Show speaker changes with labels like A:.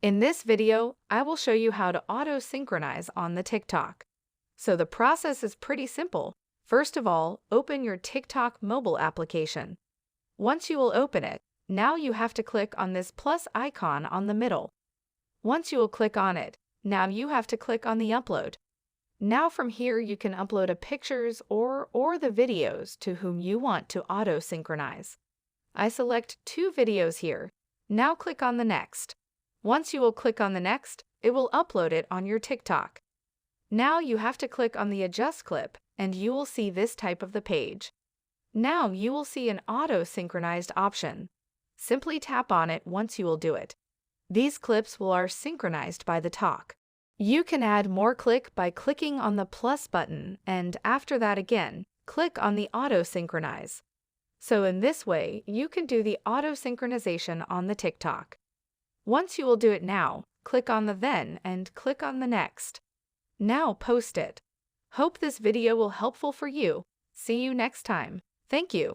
A: In this video, I will show you how to auto-synchronize on the TikTok. So the process is pretty simple. First of all, open your TikTok mobile application. Once you will open it, now you have to click on this plus icon on the middle. Once you will click on it, now you have to click on the upload. Now from here you can upload a pictures or the videos to whom you want to auto-synchronize. I select 2 videos here. Now click on the next. Once you will click on the next, it will upload it on your TikTok. Now you have to click on the adjust clip and you will see this type of the page. Now you will see an auto-synchronized option. Simply tap on it once you will do it. These clips are synchronized by the talk. You can add more click by clicking on the plus button and after that again, click on the auto-synchronize. So in this way, you can do the auto-synchronization on the TikTok. Once you will do it now, click on the then and click on the next. Now post it. Hope this video will helpful for you. See you next time. Thank you.